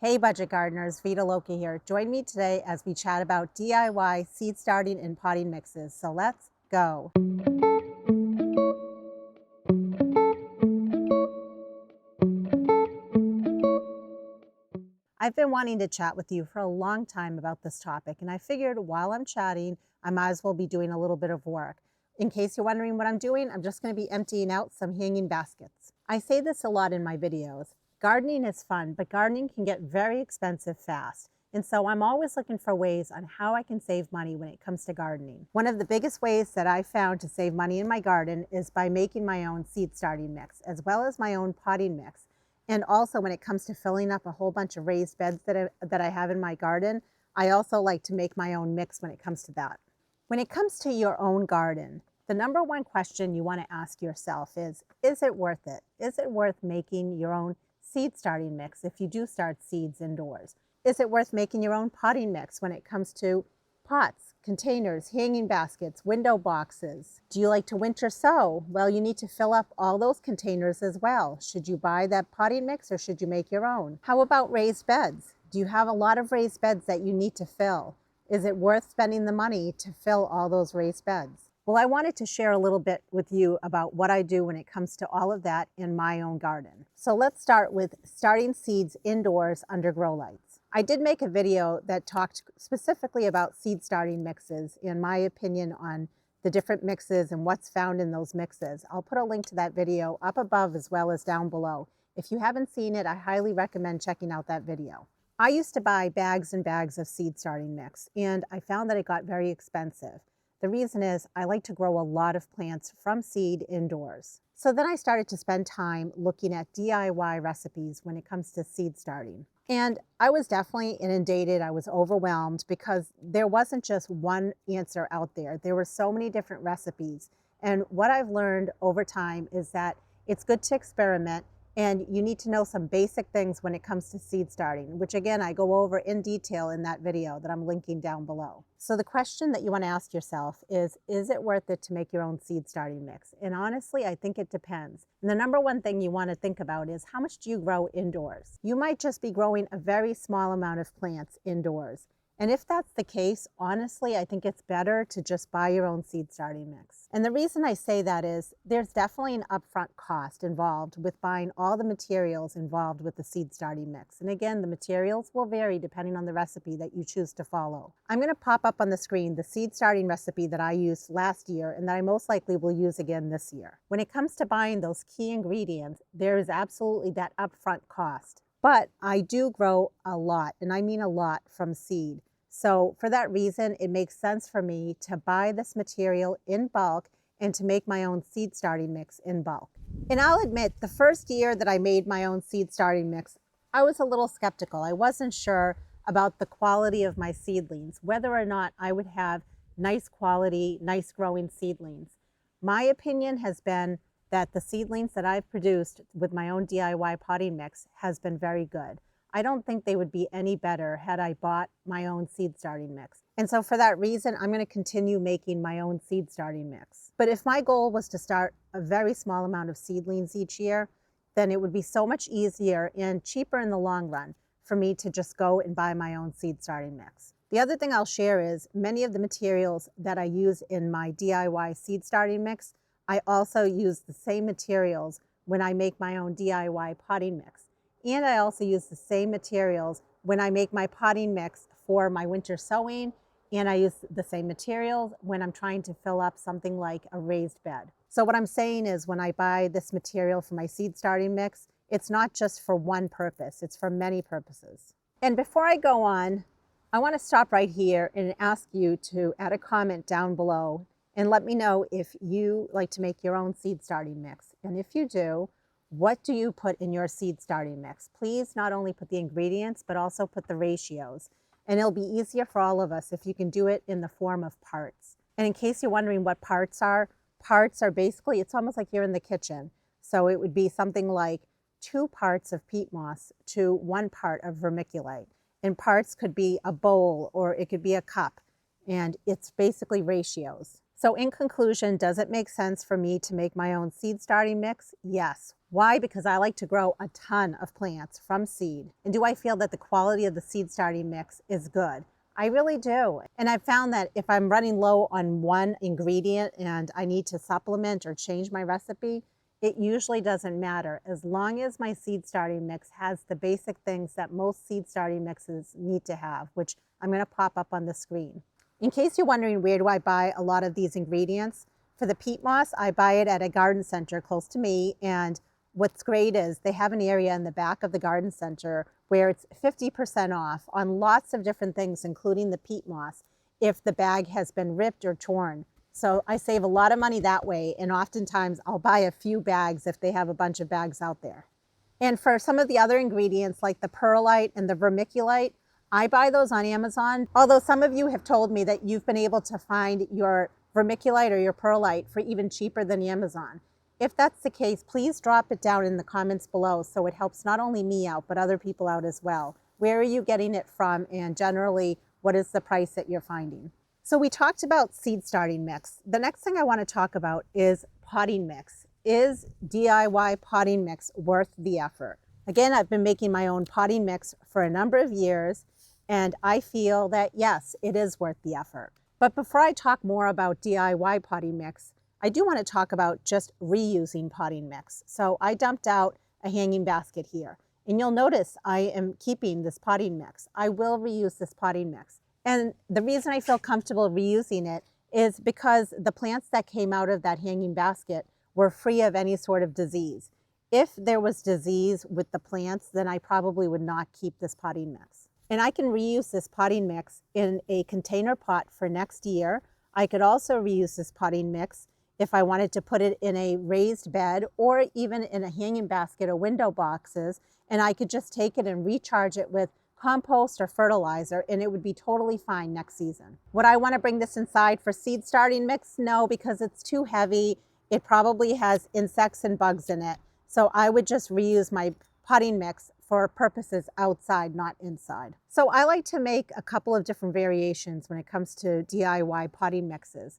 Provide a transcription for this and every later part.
Hey budget gardeners, Vita Loca here. Join me today as we chat about DIY seed starting and potting mixes. So let's go. I've been wanting to chat with you for a long time about this topic, and I figured while I'm chatting, I might as well be doing a little bit of work. In case you're wondering what I'm doing, I'm just going to be emptying out some hanging baskets. I say this a lot in my videos. Gardening is fun, but gardening can get very expensive fast. And so I'm always looking for ways on how I can save money when it comes to gardening. One of the biggest ways that I've found to save money in my garden is by making my own seed starting mix, as well as my own potting mix. And also when it comes to filling up a whole bunch of raised beds that I have in my garden, I also like to make my own mix when it comes to that. When it comes to your own garden, the number one question you want to ask yourself is it worth it? Is it worth making your own seed starting mix if you do start seeds indoors? Is it worth making your own potting mix when it comes to pots, containers, hanging baskets, window boxes? Do you like to winter sow? Well, you need to fill up all those containers as well. Should you buy that potting mix or should you make your own? How about raised beds? Do you have a lot of raised beds that you need to fill? Is it worth spending the money to fill all those raised beds? Well, I wanted to share a little bit with you about what I do when it comes to all of that in my own garden. So let's start with starting seeds indoors under grow lights. I did make a video that talked specifically about seed starting mixes, in my opinion, on the different mixes and what's found in those mixes. I'll put a link to that video up above as well as down below. If you haven't seen it, I highly recommend checking out that video. I used to buy bags and bags of seed starting mix, and I found that it got very expensive. The reason is I like to grow a lot of plants from seed indoors. So then I started to spend time looking at DIY recipes when it comes to seed starting. And I was definitely inundated. I was overwhelmed because there wasn't just one answer out there. There were so many different recipes. And what I've learned over time is that it's good to experiment, and you need to know some basic things when it comes to seed starting, which again, I go over in detail in that video that I'm linking down below. So the question that you want to ask yourself is it worth it to make your own seed starting mix? And honestly, I think it depends. And the number one thing you want to think about is how much do you grow indoors? You might just be growing a very small amount of plants indoors. And if that's the case, honestly, I think it's better to just buy your own seed starting mix. And the reason I say that is there's definitely an upfront cost involved with buying all the materials involved with the seed starting mix. And again, the materials will vary depending on the recipe that you choose to follow. I'm going to pop up on the screen the seed starting recipe that I used last year and that I most likely will use again this year. When it comes to buying those key ingredients, there is absolutely that upfront cost. But I do grow a lot, and I mean a lot, from seed. So for that reason, it makes sense for me to buy this material in bulk and to make my own seed starting mix in bulk. And I'll admit, the first year that I made my own seed starting mix, I was a little skeptical. I wasn't sure about the quality of my seedlings, whether or not I would have nice quality, nice growing seedlings. My opinion has been that the seedlings that I've produced with my own DIY potting mix has been very good. I don't think they would be any better had I bought my own seed starting mix. And so for that reason, I'm going to continue making my own seed starting mix. But if my goal was to start a very small amount of seedlings each year, then it would be so much easier and cheaper in the long run for me to just go and buy my own seed starting mix. The other thing I'll share is many of the materials that I use in my DIY seed starting mix, I also use the same materials when I make my own DIY potting mix. And I also use the same materials when I make my potting mix for my winter sowing, and I use the same materials when I'm trying to fill up something like a raised bed. So what I'm saying is when I buy this material for my seed starting mix, it's not just for one purpose, it's for many purposes. And before I go on, I want to stop right here and ask you to add a comment down below and let me know if you like to make your own seed starting mix. And if you do, what do you put in your seed starting mix? Please not only put the ingredients, but also put the ratios. And it'll be easier for all of us if you can do it in the form of parts. And in case you're wondering what parts are basically, it's almost like you're in the kitchen. So it would be something like 2 parts of peat moss to 1 part of vermiculite. And parts could be a bowl or it could be a cup. And it's basically ratios. So in conclusion, does it make sense for me to make my own seed starting mix? Yes. Why? Because I like to grow a ton of plants from seed. And do I feel that the quality of the seed starting mix is good? I really do. And I've found that if I'm running low on one ingredient and I need to supplement or change my recipe, it usually doesn't matter as long as my seed starting mix has the basic things that most seed starting mixes need to have, which I'm going to pop up on the screen. In case you're wondering where do I buy a lot of these ingredients, for the peat moss, I buy it at a garden center close to me. And what's great is they have an area in the back of the garden center where it's 50% off on lots of different things, including the peat moss, if the bag has been ripped or torn. So I save a lot of money that way, and oftentimes I'll buy a few bags if they have a bunch of bags out there. And for some of the other ingredients like the perlite and the vermiculite, I buy those on Amazon, although some of you have told me that you've been able to find your vermiculite or your perlite for even cheaper than Amazon. If that's the case, please drop it down in the comments below so it helps not only me out, but other people out as well. Where are you getting it from, and generally, what is the price that you're finding? So we talked about seed starting mix. The next thing I want to talk about is potting mix. Is DIY potting mix worth the effort? Again, I've been making my own potting mix for a number of years, and I feel that yes, it is worth the effort. But before I talk more about DIY potting mix, I do want to talk about just reusing potting mix. So I dumped out a hanging basket here, and you'll notice I am keeping this potting mix. I will reuse this potting mix. And the reason I feel comfortable reusing it is because the plants that came out of that hanging basket were free of any sort of disease. If there was disease with the plants, then I probably would not keep this potting mix. And I can reuse this potting mix in a container pot for next year. I could also reuse this potting mix if I wanted to put it in a raised bed or even in a hanging basket or window boxes, and I could just take it and recharge it with compost or fertilizer, and it would be totally fine next season. Would I want to bring this inside for seed starting mix? No, because it's too heavy. It probably has insects and bugs in it. So I would just reuse my potting mix for purposes outside, not inside. So I like to make a couple of different variations when it comes to DIY potting mixes.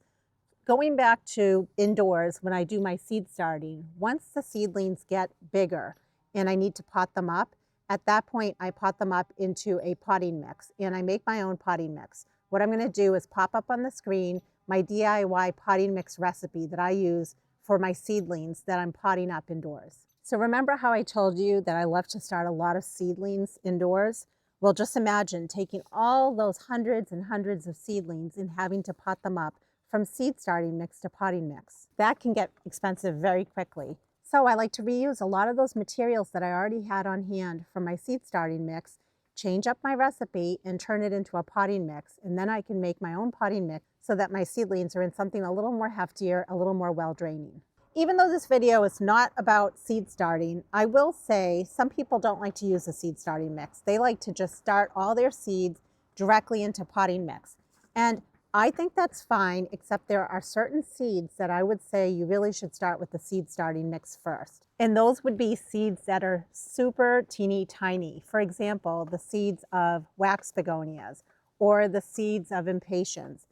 Going back to indoors, when I do my seed starting, once the seedlings get bigger and I need to pot them up, at that point, I pot them up into a potting mix, and I make my own potting mix. What I'm going to do is pop up on the screen my DIY potting mix recipe that I use for my seedlings that I'm potting up indoors. So remember how I told you that I love to start a lot of seedlings indoors? Well, just imagine taking all those hundreds and hundreds of seedlings and having to pot them up from seed starting mix to potting mix. That can get expensive very quickly. So I like to reuse a lot of those materials that I already had on hand from my seed starting mix, change up my recipe and turn it into a potting mix. And then I can make my own potting mix so that my seedlings are in something a little more heftier, a little more well-draining. Even though this video is not about seed starting, I will say some people don't like to use a seed starting mix. They like to just start all their seeds directly into potting mix. And I think that's fine, except there are certain seeds that I would say you really should start with the seed starting mix first. And those would be seeds that are super teeny tiny. For example, the seeds of wax begonias or the seeds of impatiens.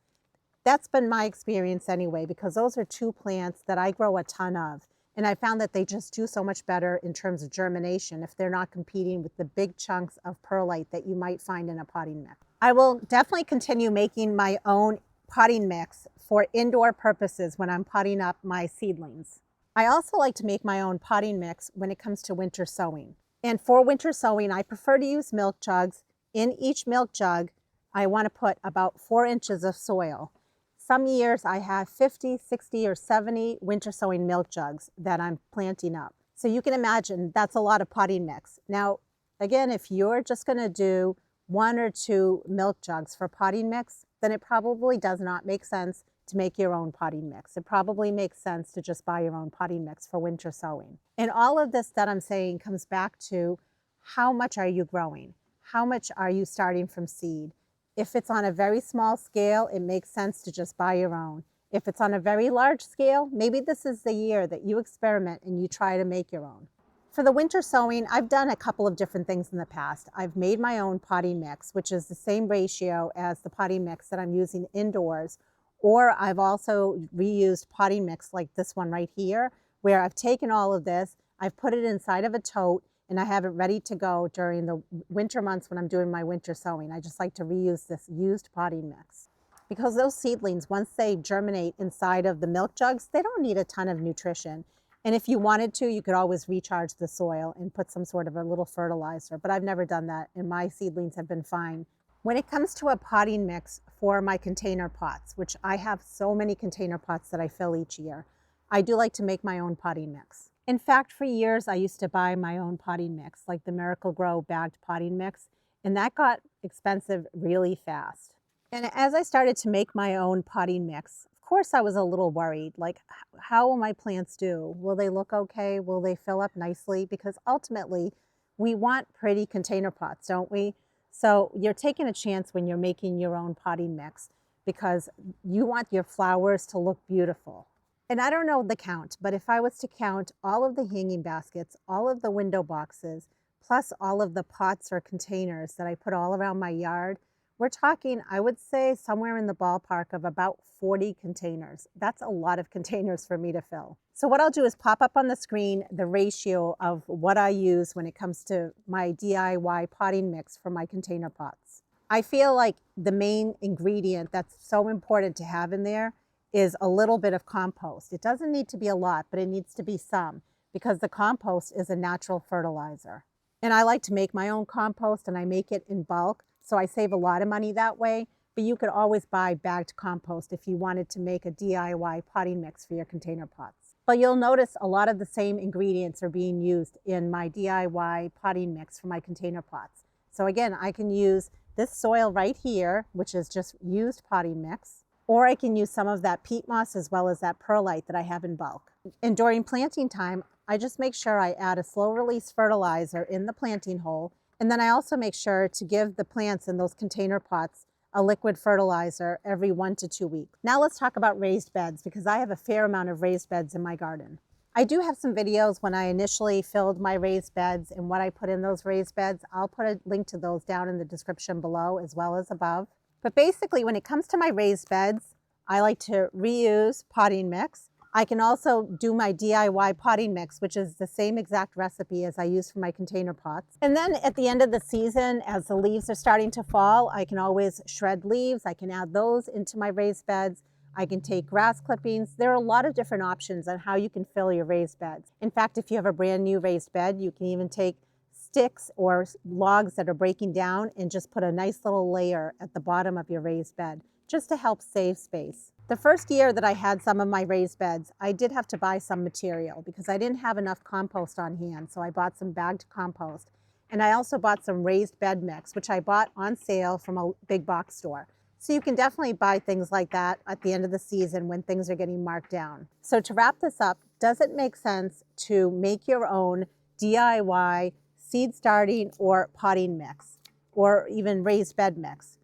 That's been my experience anyway, because those are two plants that I grow a ton of. And I found that they just do so much better in terms of germination if they're not competing with the big chunks of perlite that you might find in a potting mix. I will definitely continue making my own potting mix for indoor purposes when I'm potting up my seedlings. I also like to make my own potting mix when it comes to winter sowing. And for winter sowing, I prefer to use milk jugs. In each milk jug, I want to put about 4 inches of soil. Some years I have 50, 60, or 70 winter sowing milk jugs that I'm planting up. So you can imagine that's a lot of potting mix. Now, again, if you're just going to do 1 or 2 milk jugs for potting mix, then it probably does not make sense to make your own potting mix. It probably makes sense to just buy your own potting mix for winter sowing. And all of this that I'm saying comes back to how much are you growing? How much are you starting from seed? If it's on a very small scale, it makes sense to just buy your own. If it's on a very large scale, maybe this is the year that you experiment and you try to make your own. For the winter sowing, I've done a couple of different things in the past. I've made my own potting mix, which is the same ratio as the potting mix that I'm using indoors. Or I've also reused potting mix like this one right here, where I've taken all of this, I've put it inside of a tote, and I have it ready to go during the winter months when I'm doing my winter sowing. I just like to reuse this used potting mix. Because those seedlings, once they germinate inside of the milk jugs, they don't need a ton of nutrition. And if you wanted to, you could always recharge the soil and put some sort of a little fertilizer, but I've never done that, and my seedlings have been fine. When it comes to a potting mix for my container pots, which I have so many container pots that I fill each year, I do like to make my own potting mix. In fact, for years, I used to buy my own potting mix, like the Miracle Grow bagged potting mix, and that got expensive really fast. And as I started to make my own potting mix, of course I was a little worried, like, how will my plants do? Will they look okay? Will they fill up nicely? Because ultimately, we want pretty container pots, don't we? So you're taking a chance when you're making your own potting mix because you want your flowers to look beautiful. And I don't know the count, but if I was to count all of the hanging baskets, all of the window boxes, plus all of the pots or containers that I put all around my yard, we're talking, I would say, somewhere in the ballpark of about 40 containers. That's a lot of containers for me to fill. So what I'll do is pop up on the screen the ratio of what I use when it comes to my DIY potting mix for my container pots. I feel like the main ingredient that's so important to have in there is a little bit of compost. It doesn't need to be a lot, but it needs to be some, because the compost is a natural fertilizer. And I like to make my own compost, and I make it in bulk. So I save a lot of money that way, but you could always buy bagged compost if you wanted to make a DIY potting mix for your container pots. But you'll notice a lot of the same ingredients are being used in my DIY potting mix for my container pots. So again, I can use this soil right here, which is just used potting mix, or I can use some of that peat moss as well as that perlite that I have in bulk. And during planting time, I just make sure I add a slow release fertilizer in the planting hole. And then I also make sure to give the plants in those container pots a liquid fertilizer every 1 to 2 weeks. Now let's talk about raised beds, because I have a fair amount of raised beds in my garden. I do have some videos when I initially filled my raised beds and what I put in those raised beds. I'll put a link to those down in the description below as well as above. But basically, when it comes to my raised beds, I like to reuse potting mix. I can also do my DIY potting mix, which is the same exact recipe as I use for my container pots. And then at the end of the season, as the leaves are starting to fall, I can always shred leaves. I can add those into my raised beds. I can take grass clippings. There are a lot of different options on how you can fill your raised beds. In fact, if you have a brand new raised bed, you can even take sticks or logs that are breaking down and just put a nice little layer at the bottom of your raised bed, just to help save space. The first year that I had some of my raised beds, I did have to buy some material because I didn't have enough compost on hand. So I bought some bagged compost. And I also bought some raised bed mix, which I bought on sale from a big box store. So you can definitely buy things like that at the end of the season when things are getting marked down. So to wrap this up, does it make sense to make your own DIY seed starting or potting mix, or even raised bed mix?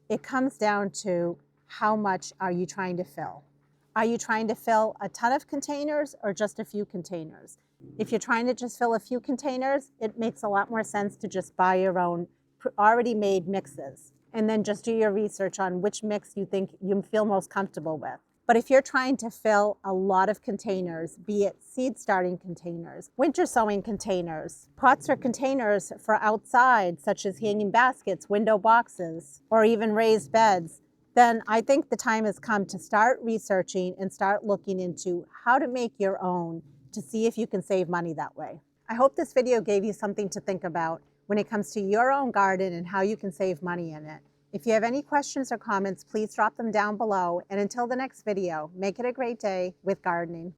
It comes down to how much are you trying to fill? Are you trying to fill a ton of containers or just a few containers? If you're trying to just fill a few containers, it makes a lot more sense to just buy your own already made mixes and then just do your research on which mix you think you feel most comfortable with. But if you're trying to fill a lot of containers, be it seed starting containers, winter sowing containers, pots or containers for outside, such as hanging baskets, window boxes, or even raised beds, then I think the time has come to start researching and start looking into how to make your own to see if you can save money that way. I hope this video gave you something to think about when it comes to your own garden and how you can save money in it. If you have any questions or comments, please drop them down below. And until the next video, make it a great day with gardening.